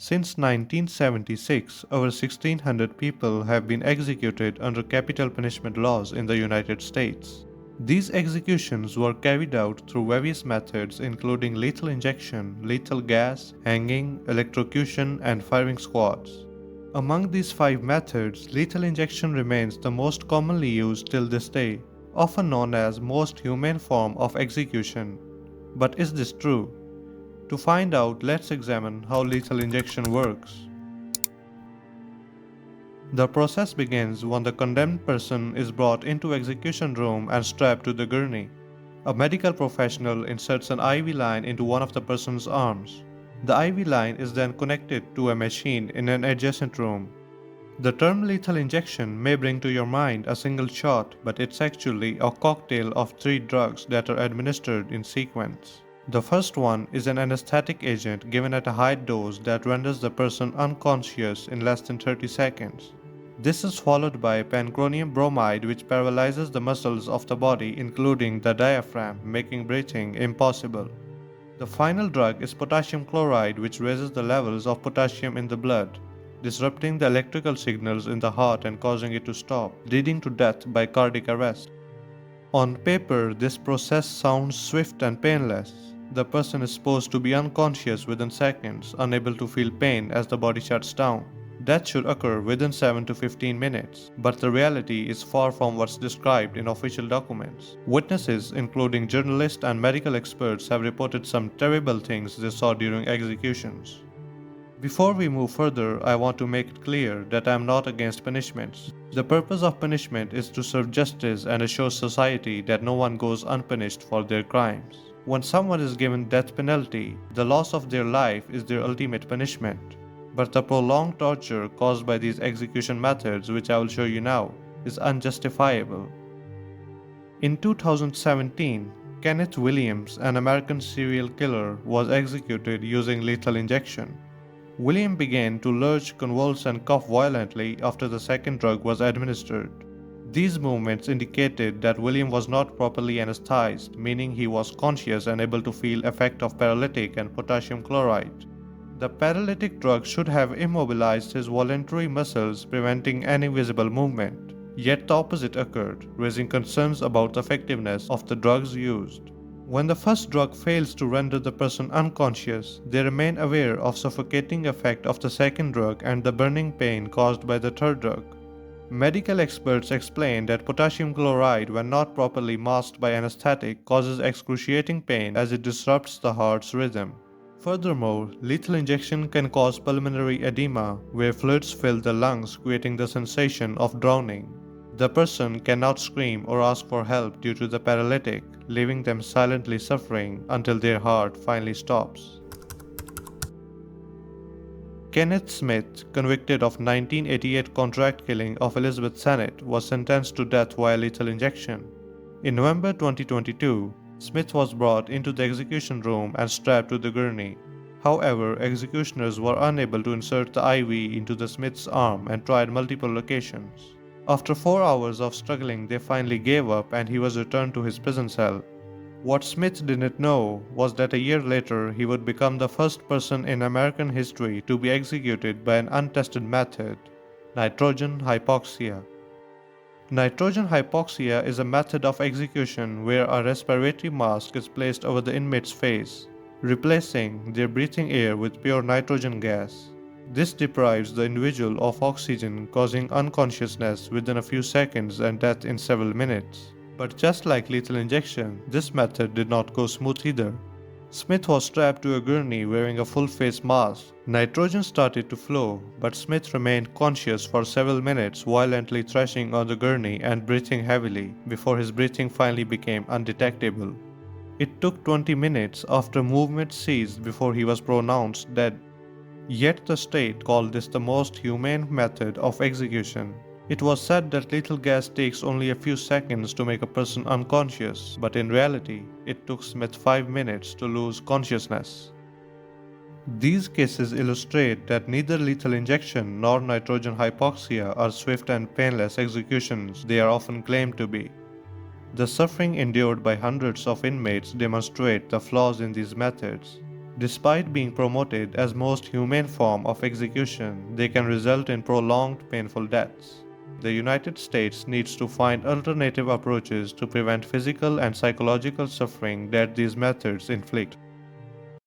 Since 1976, over 1,600 people have been executed under capital punishment laws in the United States. These executions were carried out through various methods including lethal injection, lethal gas, hanging, electrocution, and firing squads. Among these five methods, lethal injection remains the most commonly used till this day, often known as most humane form of execution. But is this true? To find out, let's examine how lethal injection works. The process begins when the condemned person is brought into execution room and strapped to the gurney. A medical professional inserts an IV line into one of the person's arms. The IV line is then connected to a machine in an adjacent room. The term lethal injection may bring to your mind a single shot, but it's actually a cocktail of three drugs that are administered in sequence. The first one is an anesthetic agent given at a high dose that renders the person unconscious in less than 30 seconds. This is followed by panchronium bromide, which paralyzes the muscles of the body including the diaphragm, making breathing impossible. The final drug is potassium chloride, which raises the levels of potassium in the blood, disrupting the electrical signals in the heart and causing it to stop, leading to death by cardiac arrest. On paper, this process sounds swift and painless. The person is supposed to be unconscious within seconds, unable to feel pain as the body shuts down. Death should occur within 7 to 15 minutes, but the reality is far from what's described in official documents. Witnesses, including journalists and medical experts, have reported some terrible things they saw during executions. Before we move further, I want to make it clear that I am not against punishments. The purpose of punishment is to serve justice and assure society that no one goes unpunished for their crimes. When someone is given death penalty, the loss of their life is their ultimate punishment. But the prolonged torture caused by these execution methods, which I will show you now, is unjustifiable. In 2017, Kenneth Williams, an American serial killer, was executed using lethal injection. William began to lurch, convulse, and cough violently after the second drug was administered. These movements indicated that William was not properly anesthetized, meaning he was conscious and able to feel effect of paralytic and potassium chloride. The paralytic drug should have immobilized his voluntary muscles, preventing any visible movement. Yet the opposite occurred, raising concerns about the effectiveness of the drugs used. When the first drug fails to render the person unconscious, they remain aware of suffocating effect of the second drug and the burning pain caused by the third drug. Medical experts explain that potassium chloride, when not properly masked by anesthetic, causes excruciating pain as it disrupts the heart's rhythm. Furthermore, lethal injection can cause pulmonary edema, where fluids fill the lungs, creating the sensation of drowning. The person cannot scream or ask for help due to the paralytic, leaving them silently suffering until their heart finally stops. Kenneth Smith, convicted of 1988 contract killing of Elizabeth Sennett, was sentenced to death via lethal injection. In November 2022, Smith was brought into the execution room and strapped to the gurney. However, executioners were unable to insert the IV into the Smith's arm and tried multiple locations. After 4 hours of struggling, they finally gave up and he was returned to his prison cell. What Smith didn't know was that a year later he would become the first person in American history to be executed by an untested method: nitrogen hypoxia. Nitrogen hypoxia is a method of execution where a respiratory mask is placed over the inmate's face, replacing their breathing air with pure nitrogen gas. This deprives the individual of oxygen, causing unconsciousness within a few seconds and death in several minutes. But just like lethal injection, this method did not go smooth either. Smith was strapped to a gurney wearing a full face mask. Nitrogen started to flow, but Smith remained conscious for several minutes, violently thrashing on the gurney and breathing heavily, before his breathing finally became undetectable. It took 20 minutes after movement ceased before he was pronounced dead. Yet the state called this the most humane method of execution. It was said that lethal gas takes only a few seconds to make a person unconscious, but in reality, it took Smith 5 minutes to lose consciousness. These cases illustrate that neither lethal injection nor nitrogen hypoxia are swift and painless executions they are often claimed to be. The suffering endured by hundreds of inmates demonstrate the flaws in these methods. Despite being promoted as most humane form of execution, they can result in prolonged painful deaths. The United States needs to find alternative approaches to prevent physical and psychological suffering that these methods inflict.